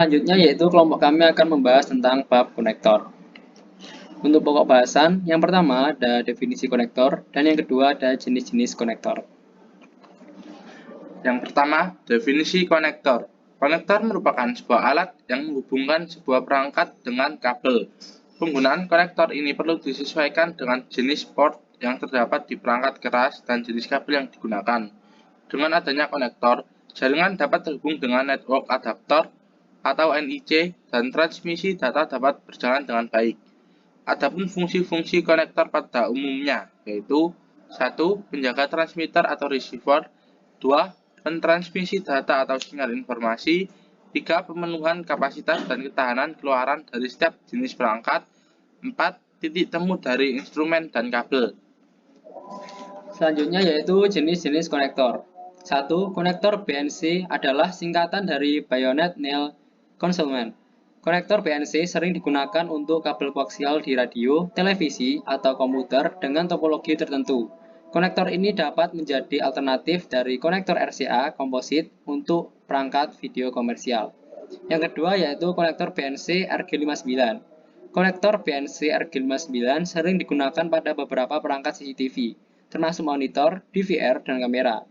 Selanjutnya yaitu kelompok kami akan membahas tentang bab konektor. Untuk pokok bahasan, yang pertama ada definisi konektor dan yang kedua ada jenis-jenis konektor. Yang pertama, definisi konektor. Konektor merupakan sebuah alat yang menghubungkan sebuah perangkat dengan kabel. Penggunaan konektor ini perlu disesuaikan dengan jenis port yang terdapat di perangkat keras dan jenis kabel yang digunakan. Dengan adanya konektor, jaringan dapat terhubung dengan network adaptor atau NIC dan transmisi data dapat berjalan dengan baik. Adapun fungsi-fungsi konektor pada umumnya yaitu 1. Penjaga transmitter atau receiver, 2. Pentransmisi data atau sinyal informasi, 3. Pemenuhan kapasitas dan ketahanan keluaran dari setiap jenis perangkat, 4. Titik temu dari instrumen dan kabel. Selanjutnya yaitu jenis-jenis konektor. 1. Konektor BNC adalah singkatan dari Bayonet Nail Concealment. Konektor BNC sering digunakan untuk kabel koaksial di radio, televisi, atau komputer dengan topologi tertentu. Konektor ini dapat menjadi alternatif dari konektor RCA komposit untuk perangkat video komersial. Yang kedua yaitu konektor BNC RG59. Konektor BNC RG59 sering digunakan pada beberapa perangkat CCTV, termasuk monitor, DVR, dan kamera.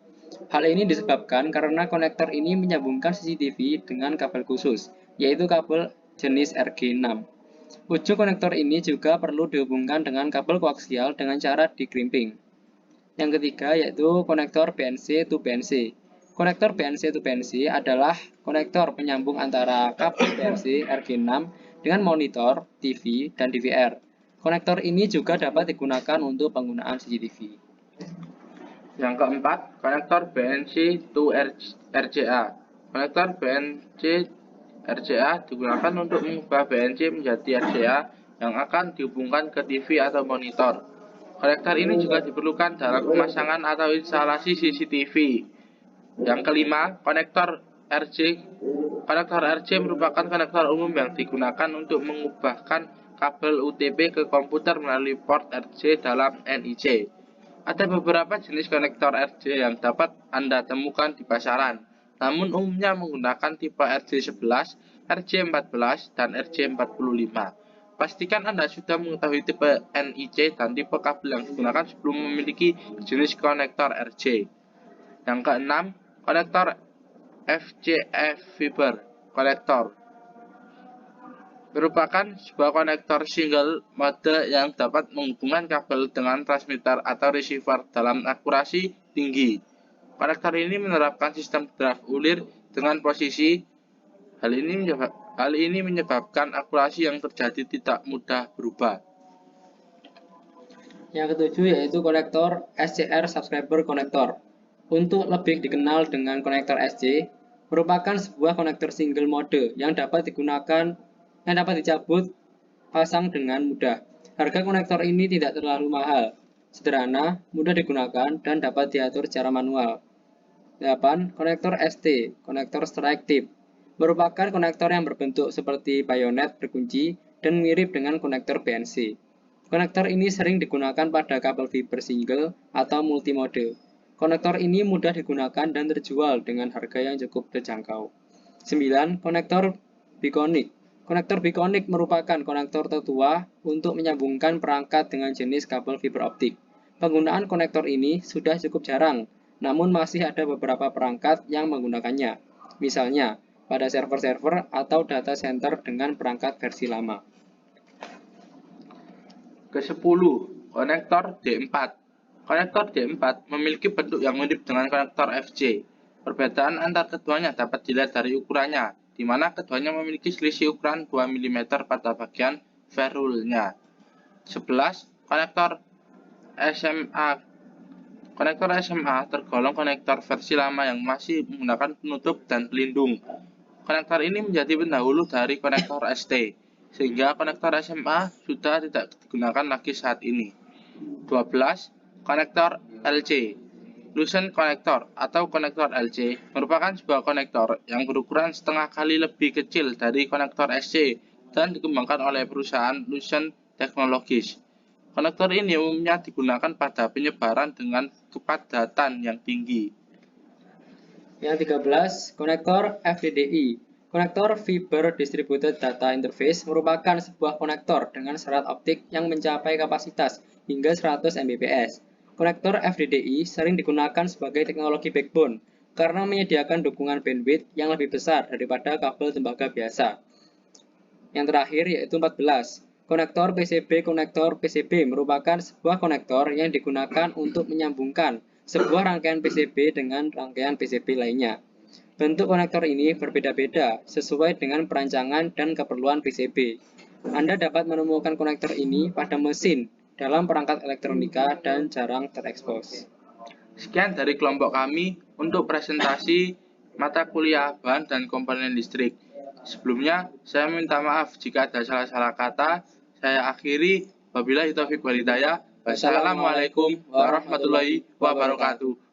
Hal ini disebabkan karena konektor ini menyambungkan CCTV dengan kabel khusus, yaitu kabel jenis RG6. Ujung konektor ini juga perlu dihubungkan dengan kabel koaksial dengan cara di-crimping. Yang ketiga yaitu konektor BNC to BNC. Konektor BNC to BNC adalah konektor penyambung antara kabel BNC RG6 dengan monitor, TV, dan DVR. Konektor ini juga dapat digunakan untuk penggunaan CCTV. Yang keempat, konektor BNC to RCA. Konektor BNC RCA digunakan untuk mengubah BNC menjadi RCA yang akan dihubungkan ke TV atau monitor. Konektor ini juga diperlukan dalam pemasangan atau instalasi CCTV. Yang kelima, konektor RJ. Konektor RJ merupakan konektor umum yang digunakan untuk mengubahkan kabel UTP ke komputer melalui port RJ dalam NIC. Ada beberapa jenis konektor RJ yang dapat Anda temukan di pasaran, namun umumnya menggunakan tipe RJ11, RJ14, dan RJ45. Pastikan Anda sudah mengetahui tipe NIC dan tipe kabel yang digunakan sebelum memiliki jenis konektor RJ. Yang keenam, konektor FCF fiber konektor merupakan sebuah konektor single mode yang dapat menghubungkan kabel dengan transmitter atau receiver dalam akurasi tinggi. Konektor ini menerapkan sistem draft ulir dengan posisi. Hal ini menyebabkan akurasi yang terjadi tidak mudah berubah. Yang ketujuh yaitu konektor SCR Subscriber Connector. Untuk lebih dikenal dengan konektor SC, merupakan sebuah konektor single mode yang dapat dicabut pasang dengan mudah. Harga konektor ini tidak terlalu mahal, sederhana, mudah digunakan, dan dapat diatur secara manual. 8. Konektor ST, konektor strike tip, merupakan konektor yang berbentuk seperti bayonet berkunci dan mirip dengan konektor BNC. Konektor ini sering digunakan pada kabel fiber single atau multimode. Konektor ini mudah digunakan dan terjual dengan harga yang cukup terjangkau. 9. Konektor Biconic. Konektor Biconic merupakan konektor tertua untuk menyambungkan perangkat dengan jenis kabel fiber optik. Penggunaan konektor ini sudah cukup jarang, namun masih ada beberapa perangkat yang menggunakannya. Misalnya, pada server-server atau data center dengan perangkat versi lama. Ke-10, konektor D4. Konektor D4 memiliki bentuk yang mirip dengan konektor FC. Perbedaan antar keduanya dapat dilihat dari ukurannya, di mana keduanya memiliki selisih ukuran 2 mm pada bagian ferrule-nya. 11. Konektor SMA. Konektor SMA tergolong konektor versi lama yang masih menggunakan penutup dan pelindung. Konektor ini menjadi pendahulu dari konektor ST, sehingga konektor SMA sudah tidak digunakan lagi saat ini. 12. Konektor LC. Lucent Connector atau konektor LC merupakan sebuah konektor yang berukuran setengah kali lebih kecil dari konektor SC dan dikembangkan oleh perusahaan Lucent Technologies. Konektor ini umumnya digunakan pada penyebaran dengan kepadatan yang tinggi. Yang 13, konektor FDDI. Konektor Fiber Distributed Data Interface merupakan sebuah konektor dengan serat optik yang mencapai kapasitas hingga 100 Mbps. Konektor FDDI sering digunakan sebagai teknologi backbone karena menyediakan dukungan bandwidth yang lebih besar daripada kabel tembaga biasa. Yang terakhir yaitu 14. Konektor PCB. Konektor PCB merupakan sebuah konektor yang digunakan untuk menyambungkan sebuah rangkaian PCB dengan rangkaian PCB lainnya. Bentuk konektor ini berbeda-beda sesuai dengan perancangan dan keperluan PCB. Anda dapat menemukan konektor ini pada mesin, dalam perangkat elektronika, dan jarang terekspos. Sekian dari kelompok kami untuk presentasi mata kuliah bahan dan komponen listrik. Sebelumnya, saya minta maaf jika ada salah-salah kata. Saya akhiri. Wabillahi taufiq wal hidayah. Wassalamualaikum warahmatullahi wabarakatuh.